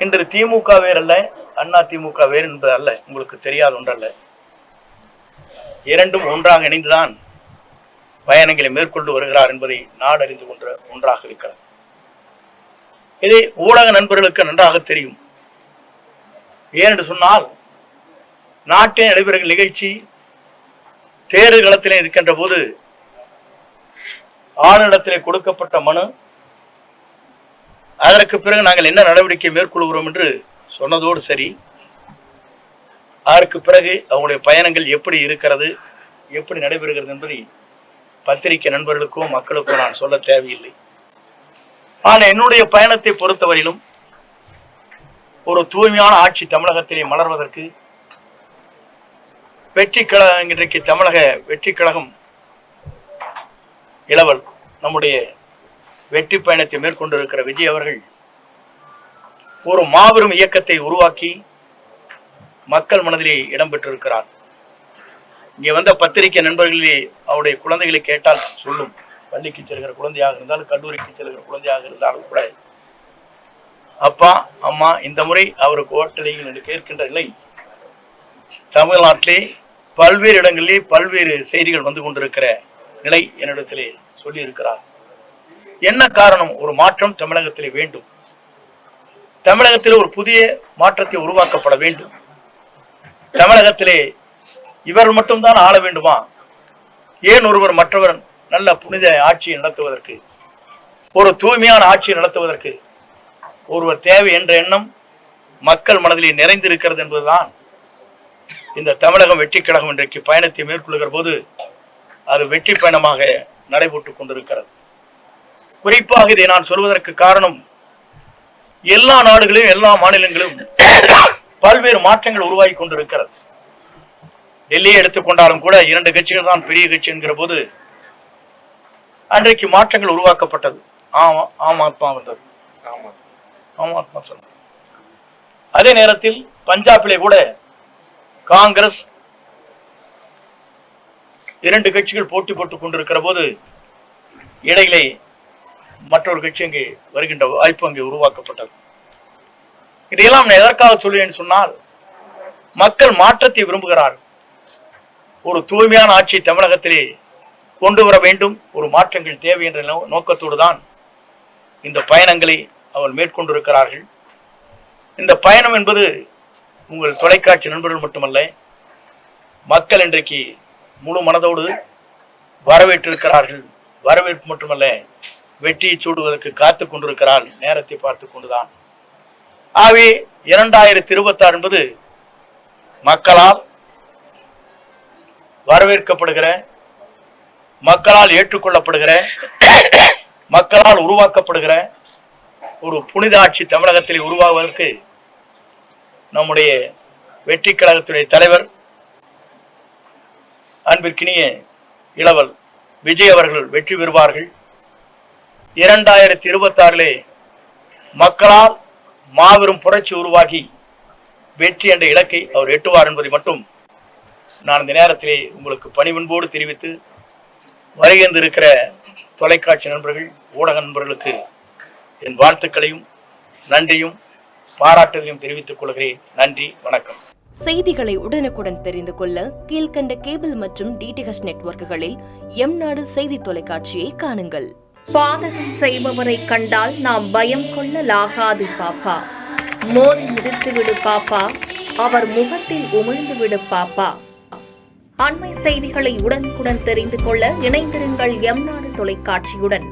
இன்று திமுக வேறல்ல, அண்ணா திமுக வேறு என்பது அல்ல, உங்களுக்கு தெரியாத ஒன்றல்ல. இரண்டும் ஒன்றாக இணைந்துதான் பயணங்களை மேற்கொண்டு வருகிறார் என்பதை நாடறிந்து கொண்ட ஒன்றாக இருக்கிறது. இதை ஊடக நண்பர்களுக்கு நன்றாக தெரியும். ஏனென்று சொன்னால், நாட்டில் நடைபெறுகிற நிகழ்ச்சி தேர்தல் களத்திலே இருக்கின்ற போது ஆளுநரிடத்திலே கொடுக்கப்பட்ட மனு, அதற்கு பிறகு நாங்கள் என்ன நடவடிக்கை மேற்கொள்கிறோம் என்று சொன்னதோடு சரி, அதற்கு பிறகு அவங்களுடைய பயணங்கள் எப்படி இருக்கிறது, எப்படி நடைபெறுகிறது என்பதை பத்திரிகை நண்பர்களுக்கோ மக்களுக்கோ நான் சொல்ல தேவையில்லை. ஆனால் என்னுடைய பயணத்தை பொறுத்தவரையிலும் ஒரு தூய்மையான ஆட்சி தமிழகத்திலே மலர்வதற்கு வெற்றி கழகம், இன்றைக்கு தமிழக வெற்றி கழகம் இளவல் நம்முடைய வெற்றி பயணத்தை மேற்கொண்டிருக்கிற விஜய் அவர்கள் ஒரு மாபெரும் இயக்கத்தை உருவாக்கி மக்கள் மனதிலே இடம்பெற்றிருக்கிறார். இங்கே வந்த பத்திரிகை நண்பர்களே அவருடைய குழந்தைகளை கேட்டால் சொல்லும், பள்ளிக்கு செல்கிற குழந்தையாக இருந்தாலும் கல்லூரிக்கு செல்கிற குழந்தையாக இருந்தாலும் கூட, அப்பா அம்மா இந்த முறை அவருக்கு ஓட்டலைகள் என்று கேட்கின்ற நிலை தமிழ்நாட்டிலே பல்வேறு இடங்களிலே பல்வேறு செய்திகள் வந்து கொண்டிருக்கிற நிலை என்னிடத்திலே சொல்லி இருக்கிறார். என்ன காரணம்? ஒரு மாற்றம் தமிழகத்திலே வேண்டும். தமிழகத்திலே ஒரு புதிய மாற்றத்தை உருவாக்கப்பட வேண்டும். தமிழகத்திலே இவர் மட்டும்தான் ஆள வேண்டுமா? ஏன் ஒருவர் மற்றவர் நல்ல புனித ஆட்சியை நடத்துவதற்கு, ஒரு தூய்மையான ஆட்சியை நடத்துவதற்கு ஒருவர் தேவை என்ற எண்ணம் மக்கள் மனதிலே நிறைந்திருக்கிறது என்பதுதான் இந்த தமிழகம் வெற்றி கழகம் இன்றைக்கு பயணத்தை மேற்கொள்கிற போது அது வெற்றி பயணமாக நடைபெற்றுக் கொண்டிருக்கிறது. குறிப்பாக இதை நான் சொல்வதற்கு காரணம், எல்லா நாடுகளிலும் எல்லா மாநிலங்களிலும் பல்வேறு மாற்றங்கள் உருவாகி கொண்டிருக்கிறது. டெல்லியை எடுத்துக்கொண்டாலும் கூட 2 கட்சிகள் தான் பெரிய கட்சி என்கிற போது அன்றைக்கு மாற்றங்கள் உருவாக்கப்பட்டது. ஆம் ஆத்மா வந்தது, ஆம் ஆத்மா சொன்னது. அதே நேரத்தில் பஞ்சாபிலே கூட காங்கிரஸ் 2 கட்சிகள் போட்டி போட்டுக் கொண்டிருக்கிற போது இடையிலே மற்றொரு கட்சி அங்கே வருகின்ற வாய்ப்பு அங்கே உருவாக்கப்பட்டது. இதையெல்லாம் நான் எதற்காக சொல்லுவேன் சொன்னால், மக்கள் மாற்றத்தை விரும்புகிறார்கள். ஒரு தூய்மையான ஆட்சி தமிழகத்திலே கொண்டு வர வேண்டும், ஒரு மாற்றங்கள் தேவை என்ற நோக்கத்தோடு தான் இந்த பயணங்களை அவர் மேற்கொண்டிருக்கிறார்கள். இந்த பயணம் என்பது உங்கள் தொலைக்காட்சி நண்பர்கள் மட்டுமல்ல, மக்கள் இன்றைக்கு முழு மனதோடு வரவேற்றிருக்கிறார்கள். வரவேற்பு மட்டுமல்ல, வெற்றியை சூடுவதற்கு காத்துக் கொண்டிருக்கிறார், நேரத்தை பார்த்து கொண்டுதான். ஆகவே 2026 என்பது மக்களால் வரவேற்கப்படுகிற, மக்களால் ஏற்றுக்கொள்ளப்படுகிற, மக்களால் உருவாக்கப்படுகிற ஒரு புனித ஆட்சி தமிழகத்தில் உருவாகுவதற்கு நம்முடைய வெற்றி கழகத்துடைய தலைவர் அன்பிற்கினிய இளவல் விஜய் அவர்கள் வெற்றி பெறுவார்கள். 2026 மக்களால் மாபெரும் புரட்சி உருவாகி வெற்றி என்ற இலக்கை அவர் எட்டுவார் என்பதை மட்டும் நான் இந்த நேரத்திலே உங்களுக்கு பணிவன்போடு தெரிவித்து, வருகின்றிருக்கிற தொலைக்காட்சி நண்பர்கள், ஊடக நண்பர்களுக்கு என் வாழ்த்துக்களையும் நன்றியும் பாராட்டுதலையும் தெரிவித்துக் கொள்கிறேன். நன்றி, வணக்கம். செய்திகளை உடனுக்குடன் தெரிந்து கொள்ள கீழ்கண்ட கேபிள் மற்றும் டிடிஹெச் நெட்வொர்க்குகளில் எம்நாடு செய்தி தொலைக்காட்சியை காணுங்கள். பாதகம் செய்பவரை கண்டால் நாம் பயம் கொள்ளலாகாது பாப்பா. மோதி மிதித்துவிடு பாப்பா, அவர் முகத்தில் உமிழ்ந்துவிடு பாப்பா. அண்மை செய்திகளை உடனுக்குடன் தெரிந்து கொள்ள இணைந்திருங்கள் எம்நாடு தொலைக்காட்சியுடன்.